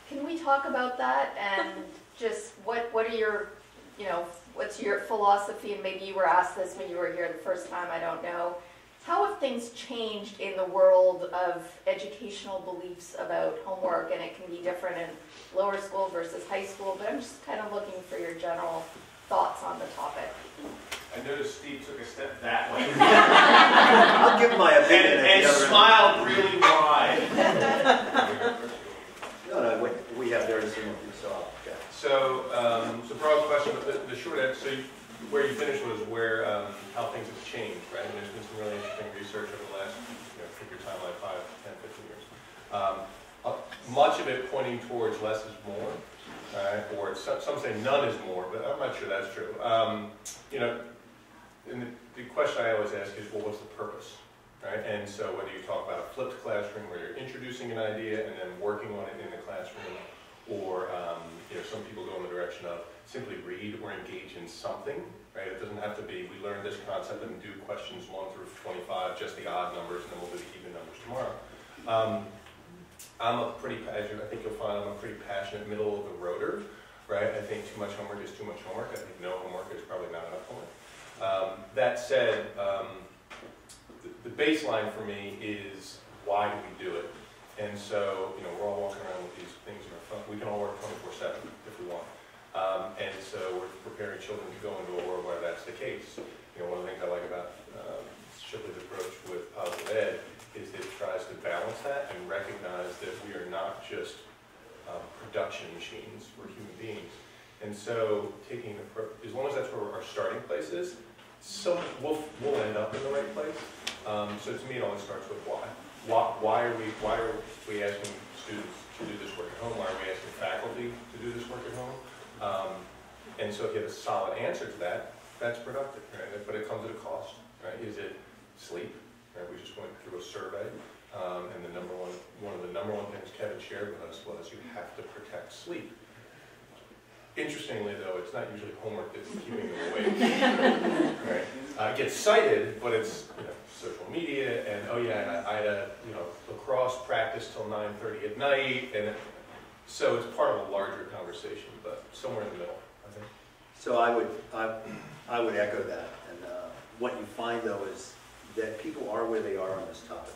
Can we talk about that, and just what are your, what's your philosophy? And maybe you were asked this when you were here the first time, I don't know. How have things changed in the world of educational beliefs about homework? And it can be different in lower school versus high school, but I'm just kind of looking for your general thoughts on the topic. I noticed Steve took a step that way. I'll give my opinion. And smiled really wide. No, we have very similar views, so okay. So, broad question, but the short answer, so where you finished was where, how things have changed, right? And there's been some really interesting research over the last, pick your timeline, 5, 10, 15 years. Much of it pointing towards less is more, right? Or some say none is more, but I'm not sure that's true. And the question I always ask is, well, what's the purpose? Right? And so whether you talk about a flipped classroom where you're introducing an idea and then working on it in the classroom, or some people go in the direction of simply read or engage in something, right? It doesn't have to be, we learned this concept and do questions 1 through 25, just the odd numbers, and then we'll do the even numbers tomorrow. I'm a pretty, as I think you'll find, I'm a pretty passionate middle of the roader, right? I think too much homework is too much homework. I think no homework is probably not enough homework. That said, the baseline for me is why do we do it? And so, we're all walking around with these things in our phone. We can all work 24/7 if we want. And so we're preparing children to go into a world where that's the case. One of the things I like about Shipley's approach with Positive Ed is that it tries to balance that and recognize that we are not just production machines, we're human beings. And so taking as long as that's where our starting place is, so we'll end up in the right place. So to me, it always starts with why. Why are we asking students to do this work at home? Why are we asking faculty to do this work at home? And so if you have a solid answer to that, that's productive, right? But it comes at a cost, right? Is it sleep? Right? We just went through a survey, and one of the number one things Kevin shared with us was you have to protect sleep. Interestingly, though, it's not usually homework that's keeping them awake. Right? It gets cited, but it's social media, and oh yeah, I had a lacrosse practice till 9:30 at night, and so it's part of a larger conversation, but somewhere in the middle, I think. So I would echo that, and what you find though is that people are where they are on this topic.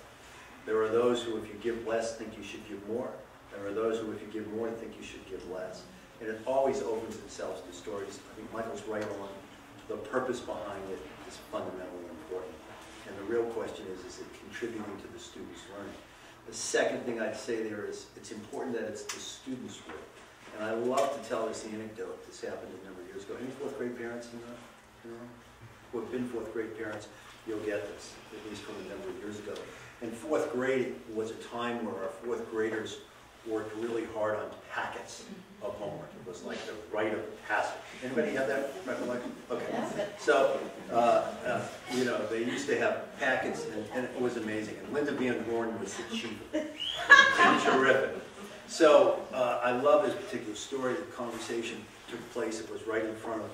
There are those who, if you give less, think you should give more. There are those who, if you give more, think you should give less. And it always opens itself to stories. I think Michael's right on. The purpose behind it is fundamentally important. And the real question is it contributing to the student's learning? The second thing I'd say there is it's important that it's the student's work. And I love to tell this anecdote. This happened a number of years ago. Any fourth grade parents in the room? Who have been fourth grade parents, you'll get this, at least from a number of years ago. In fourth grade was a time where our fourth graders worked really hard on packets of homework. It was like the rite of passage. Anybody have that recollection? Okay. So, they used to have packets, and it was amazing. And Linda Van Horn was the chief. Terrific. So, I love this particular story. The conversation took place. It was right in front of,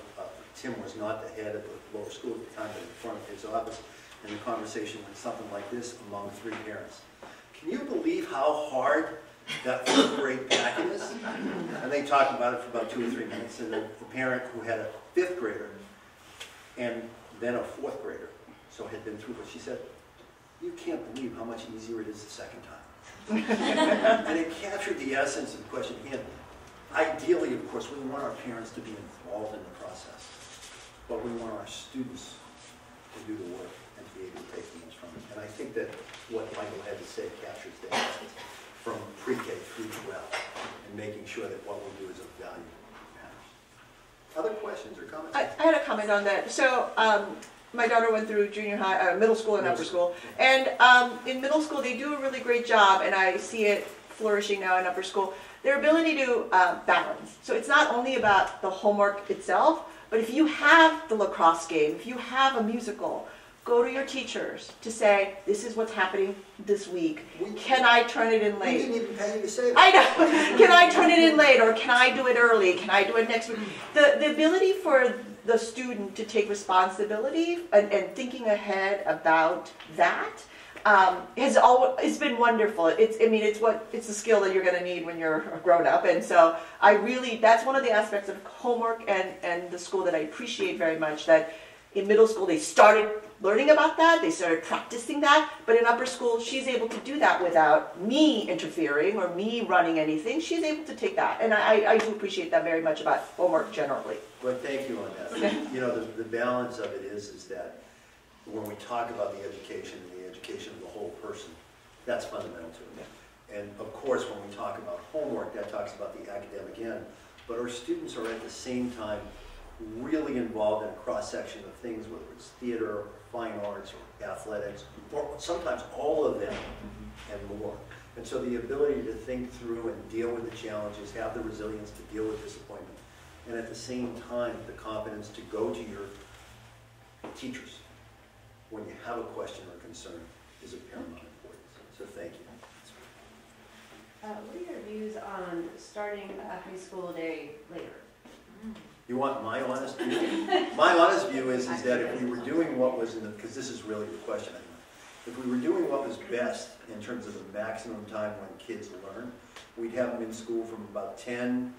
Tim was not the head of the lower school at the time, but in front of his office. And the conversation went something like this among 3 parents. Can you believe how hard that fourth grade packet is? And they talked about it for about 2 or 3 minutes. And the parent who had a 5th grader and then a 4th grader, so had been through, but she said, you can't believe how much easier it is the second time. And it captured the essence of the question. And ideally, of course, we want our parents to be involved in the process, but we want our students to do the work and to be able to take things from it. And I think that what Michael had to say captures the essence from pre-K through 12 and making sure that what we do is of value matters. Other questions or comments? I had a comment on that. So my daughter went through junior high, middle school and upper school. And in middle school, they do a really great job, and I see it flourishing now in upper school, their ability to balance. So it's not only about the homework itself, but if you have the lacrosse game, if you have a musical, go to your teachers to say, this is what's happening this week. Can I turn it in late? We didn't even pay you to say that. I know. Can I turn it in late, or can I do it early? Can I do it next week? The ability for the student to take responsibility and thinking ahead about that has been wonderful. It's the skill that you're going to need when you're a grown up. And so that's one of the aspects of homework and the school that I appreciate very much, that in middle school they started learning about that, they started practicing that, but in upper school she's able to do that without me interfering or me running anything. She's able to take that, and I do appreciate that very much about homework generally. Well, thank you on that. The balance of it is that when we talk about the education and the education of the whole person, that's fundamental to it. And of course, when we talk about homework, that talks about the academic end, but our students are at the same time really involved in a cross-section of things, whether it's theater, or fine arts, or athletics, or sometimes all of them and more. And so the ability to think through and deal with the challenges, have the resilience to deal with disappointment, and at the same time, the confidence to go to your teachers when you have a question or concern is of paramount importance. So thank you. What are your views on starting a high school day later? You want my honest view? My honest view is that if we were doing what was in the, because this is really the question, I think. If we were doing what was best in terms of the maximum time when kids learn, we'd have them in school from about 10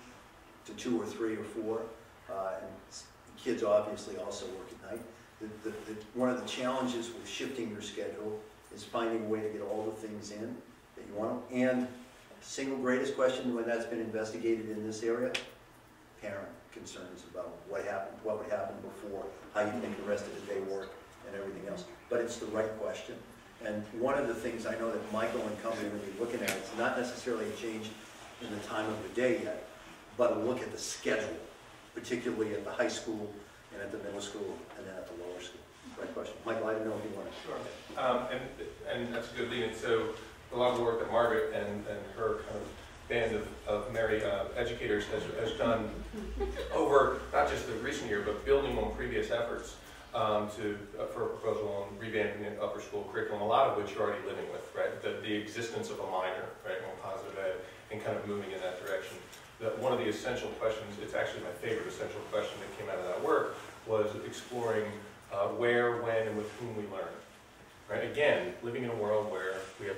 to 2 or 3 or 4. And kids obviously also work at night. One of the challenges with shifting your schedule is finding a way to get all the things in that you want. And single greatest question when that's been investigated in this area, parent concerns about what would happen before, how you think the rest of the day work, and everything else. But it's the right question. And one of the things I know that Michael and company will be looking at, it's not necessarily a change in the time of the day yet, but a look at the schedule, particularly at the high school and at the middle school and then at the lower school. Right question. Michael, I don't know if you want to. Sure. And that's a good lead. And so a lot of the work that Margaret and her kind of band of merry educators has done over not just the recent year, but building on previous efforts for a proposal on revamping the upper school curriculum, a lot of which you're already living with, right? The existence of a minor, right, on positive ed, and kind of moving in that direction. One of the essential questions, it's actually my favorite essential question that came out of that work, was exploring where, when, and with whom we learn. Right? Again, living in a world where we have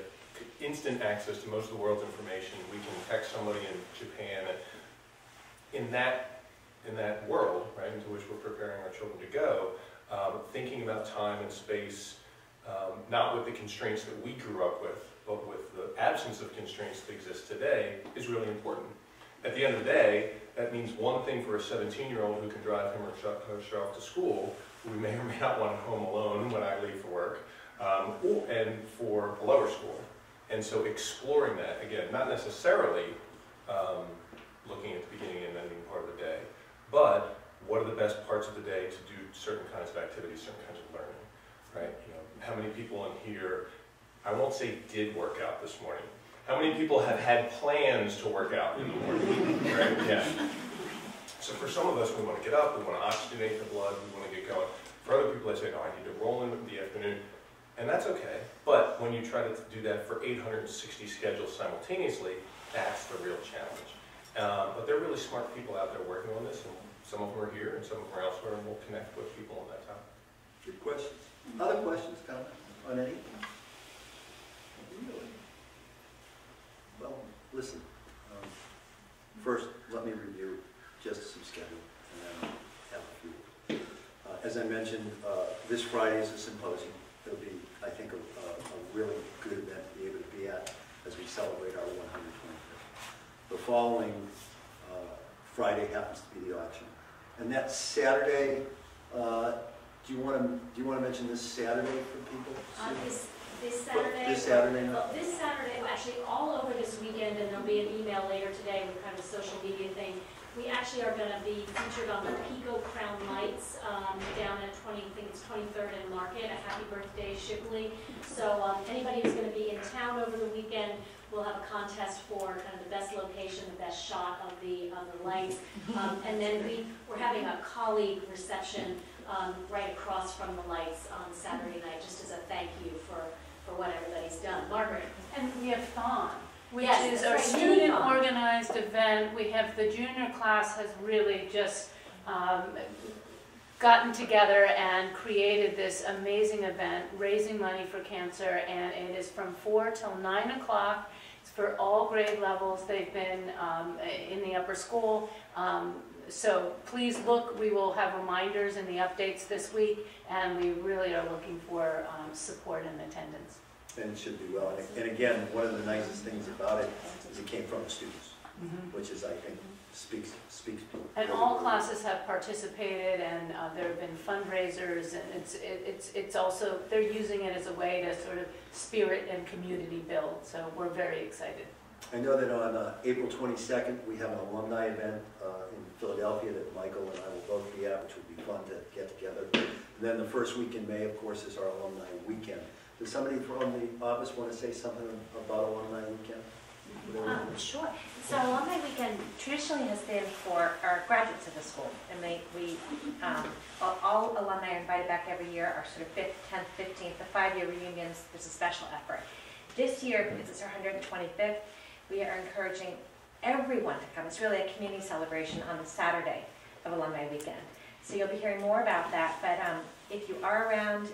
instant access to most of the world's information. We can text somebody in Japan. In that world, right, into which we're preparing our children to go, thinking about time and space, not with the constraints that we grew up with, but with the absence of constraints that exist today, is really important. At the end of the day, that means one thing for a 17-year-old who can drive him or her off to school, who may or may not want home alone when I leave for work, and for a lower school. And so exploring that, again, not necessarily looking at the beginning and ending part of the day, but what are the best parts of the day to do certain kinds of activities, certain kinds of learning, right? You know, how many people in here, I won't say did work out this morning, how many people have had plans to work out in the morning, right? Yeah. So for some of us, we want to get up, we want to oxygenate the blood, we want to get going. For other people, they say, no, I need to roll in the afternoon. And that's okay, but when you try to do that for 860 schedules simultaneously, that's the real challenge. But there are really smart people out there working on this, and some of them are here, and some of them are elsewhere, and we'll connect with people on that time. Good questions. Other questions, comments on anything? Really? Well, listen. First, let me review just some schedule, and then I'll have a few. As I mentioned, this Friday is a symposium. It'll be, I think, a really good event to be able to be at as we celebrate our 125th. The following Friday happens to be the auction, and that Saturday. Do you want to mention this Saturday for people? This Saturday. This Saturday night? Well, this Saturday, actually all over this weekend, and there'll be an email later today with kind of a social media thing. We actually are going to be featured on the Pico Crown Lights down at 23rd and Market. A happy birthday, Shipley. So anybody who's going to be in town over the weekend, we'll have a contest for kind of the best location, the best shot of the lights. And then we're having a colleague reception right across from the lights on Saturday night, just as a thank you for what everybody's done. Margaret? And we have Fawn, which Yes, is our that's right, Mini Fawn. student-organized event. We have the junior class has really just gotten together and created this amazing event, raising money for cancer, and it is from 4 till 9 o'clock. It's for all grade levels. They've been in the upper school. So please look, we will have reminders in the updates this week, and we really are looking for support and attendance. And it should be well. And again, one of the nicest things about it is it came from the students, which is, I think, speaks. And all classes have participated, and there have been fundraisers, and it's also, they're using it as a way to sort of spirit and community build. So we're very excited. I know that on April 22nd, we have an alumni event in Philadelphia that Michael and I will both be at, which will be fun to get together. And then the first week in May, of course, is our alumni weekend. Does somebody from the office want to say something about alumni weekend? Sure. So Alumni Weekend traditionally has been for our graduates of the school, and all alumni are invited back every year. Our sort of 5th, 10th, 15th, the 5-year reunions. There's a special effort. This year, because it's our 125th, we are encouraging everyone to come. It's really a community celebration on the Saturday of Alumni Weekend. So you'll be hearing more about that, but if you are around,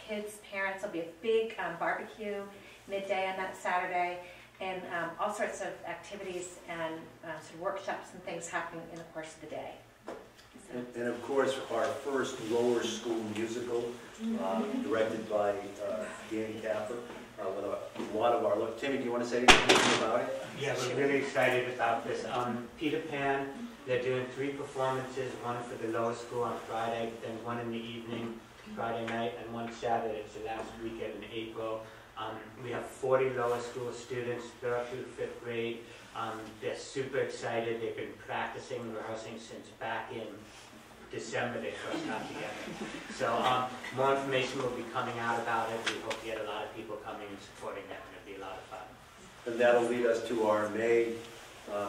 kids, parents, there'll be a big barbecue midday on that Saturday, and all sorts of activities and sort of workshops and things happening in the course of the day. And of course, our first lower school musical, directed by Danny Capper, with a lot of our, Timmy, do you want to say anything about it? Yeah, we're really excited about this. Peter Pan, they're doing 3 performances, one for the lower school on Friday, then one in the evening, Friday night, and one Saturday. It's the last weekend in April. We have 40 lower school students, 3rd through 5th grade. They're super excited. They've been practicing, rehearsing since back in December they first got together. So more information will be coming out about it. We hope to get a lot of people coming and supporting them, and it'll be a lot of fun. And that'll lead us to our May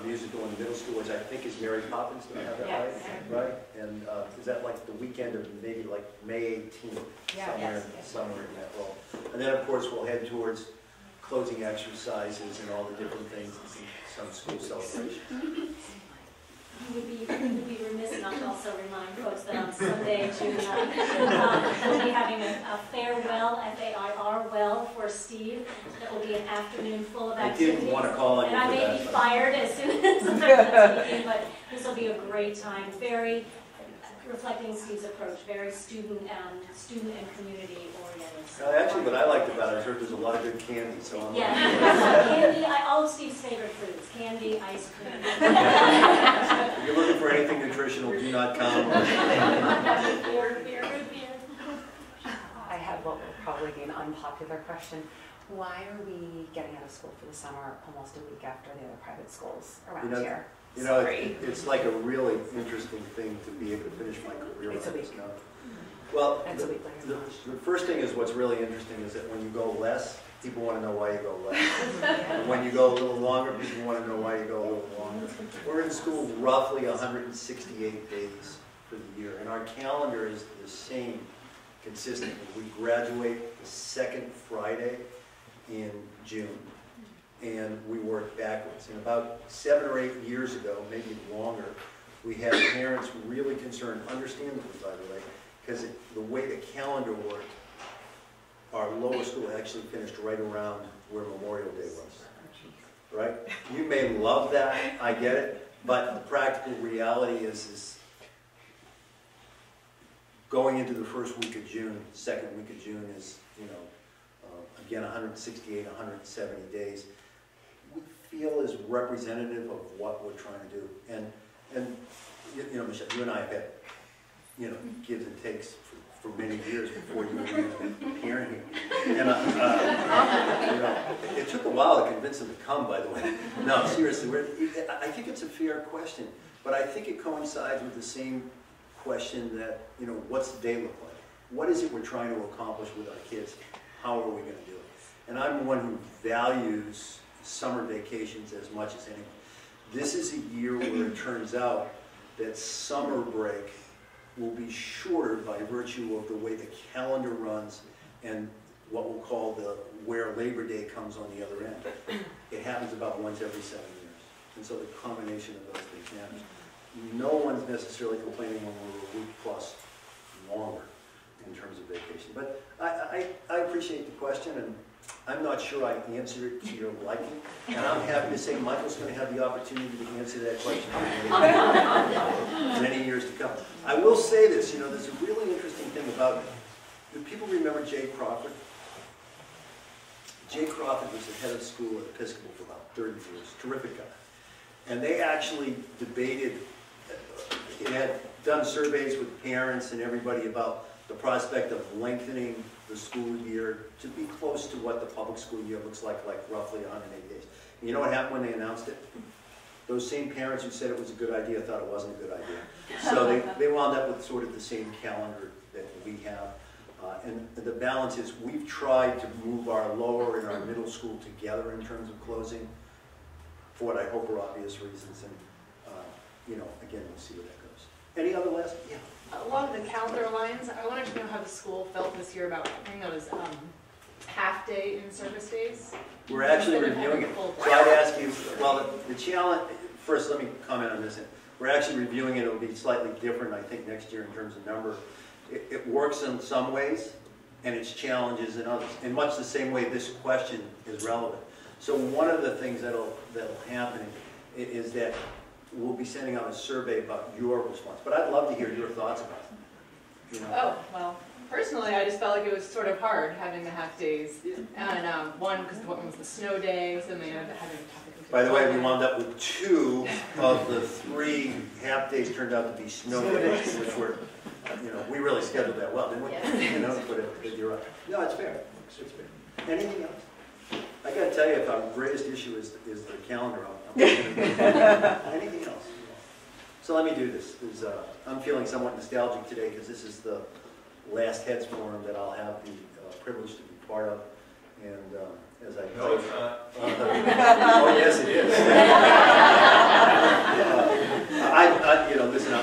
musical in the middle school, which I think is Mary Poppins. Do I have that right? Right? And is that like the weekend of maybe like May 18th? Somewhere in that role. And then of course we'll head towards closing exercises and all the different things, some school celebrations. You would be remiss not to also remind folks that on Sunday, June 9th, we'll be having a farewell, F-A-I-R-well, for Steve. That will be an afternoon full of activities. I didn't want to call it. And I may be fired as soon as I'm done speaking, but this will be a great time. Very reflecting Steve's approach, very student and community oriented. Actually, what I liked about it, I heard there's a lot of good candy, so I'm candy, all of Steve's favorite foods, candy, ice cream. If you're looking for anything nutritional, do not come. Beer. I have what will probably be an unpopular question. Why are we getting out of school for the summer almost a week after the other private schools around here? You know, it's like a really interesting thing to be able to finish my career. It's a week. Well, the first thing is what's really interesting is that when you go less, people want to know why you go less. And when you go a little longer, people want to know why you go a little longer. We're in school roughly 168 days for the year, and our calendar is the same consistently. We graduate the 2nd Friday in June, and we work backwards. And about 7 or 8 years ago, maybe longer, we had parents really concerned, understandably by the way, because the way the calendar worked, our lower school actually finished right around where Memorial Day was. Right? You may love that, I get it, but the practical reality is going into the first week of June, second week of June is, again, 168, 170 days. We feel is representative of what we're trying to do. And Michelle, you and I have had, gives and takes for many years before you were even parenting. And it took a while to convince them to come, by the way. No, seriously, I think it's a fair question, but I think it coincides with the same question that, what's the day look like? What is it we're trying to accomplish with our kids? How are we going to do it? And I'm one who values summer vacations as much as anyone. This is a year where it turns out that summer break will be shorter by virtue of the way the calendar runs and what we'll call where Labor Day comes on the other end. It happens about once every 7 years. And so the combination of those things matters. No one's necessarily complaining when we're a week plus longer in terms of vacation. But I appreciate the question, and I'm not sure I answered it to your liking. And I'm happy to say Michael's going to have the opportunity to answer that question for many years to come. I will say this, there's a really interesting thing about it. Do people remember Jay Crawford? Jay Crawford was the head of school at Episcopal for about 30 years. Terrific guy. And they actually debated, it had done surveys with parents and everybody about the prospect of lengthening the school year to be close to what the public school year looks like roughly 180 days. And you know what happened when they announced it? Those same parents who said it was a good idea thought it wasn't a good idea. So they wound up with sort of the same calendar that we have. And the balance is we've tried to move our lower and our middle school together in terms of closing for what I hope are obvious reasons. And, again, we'll see where that goes. Any other last? Yeah. Along the calendar lines, I wanted to know how the school felt this year about having those half day in in-service days? We're actually reviewing it. So I'd ask you, well, the challenge, first let me comment on this. We're actually reviewing it. It'll be slightly different, I think, next year in terms of number. It works in some ways, and it's challenges in others. In much the same way this question is relevant. So one of the things that'll happen is that we'll be sending out a survey about your response. But I'd love to hear your thoughts about it. You know? Oh, well, personally, I just felt like it was sort of hard having the half days. And one, because one was the snow days, and they had having topic. By the way, we wound up with 2 of the 3 half days turned out to be snow days, which were, you know, we really scheduled that well, didn't we? Yeah. You know, but you're right. No, it's fair. It's fair. Anything else? I got to tell you, if our greatest issue is the calendar, anything else? So let me do this. I'm feeling somewhat nostalgic today because this is the last Heads Forum that I'll have the privilege to be part of. And as I No, it's not. Oh, yes, it is. You know, listen,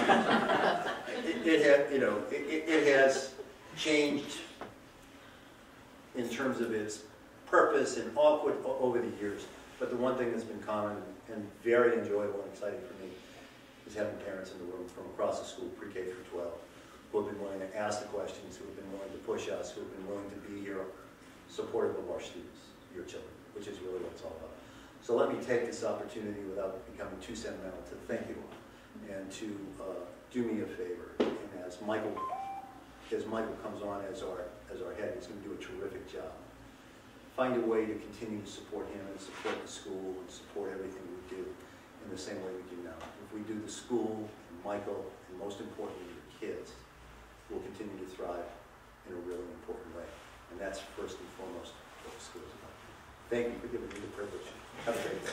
it has changed in terms of its purpose and output over the years. But the one thing that's been common and very enjoyable and exciting for me is having parents in the room from across the school, pre-K through 12, who have been willing to ask the questions, who have been willing to push us, who have been willing to be here supportive of our students, your children, which is really what it's all about. So let me take this opportunity, without becoming too sentimental, to thank you all and to do me a favor. And as Michael comes on as our head, he's going to do a terrific job. Find a way to continue to support him and support the school and support everything we do in the same way we do now. If we do the school, and Michael, and most importantly, the kids, will continue to thrive in a really important way. And that's first and foremost what the school is about. Thank you for giving me the privilege. Have a great day.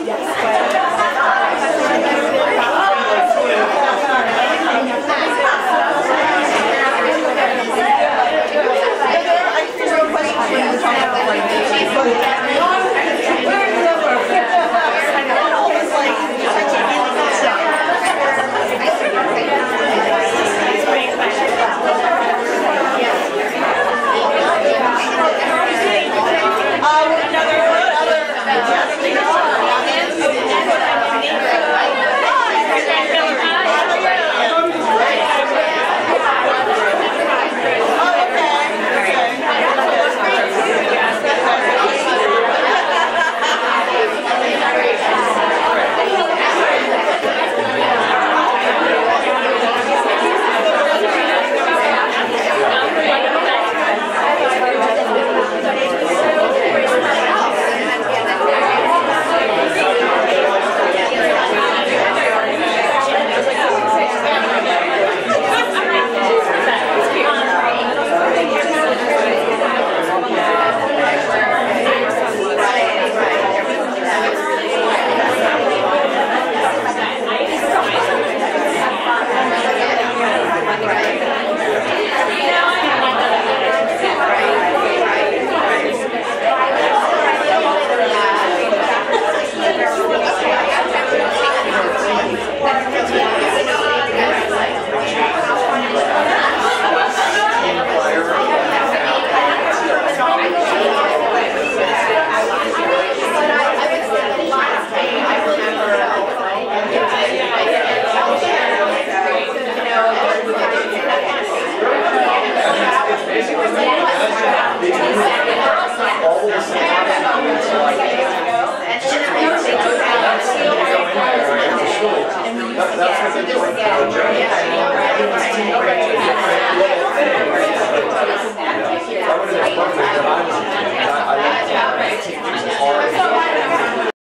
Yeah.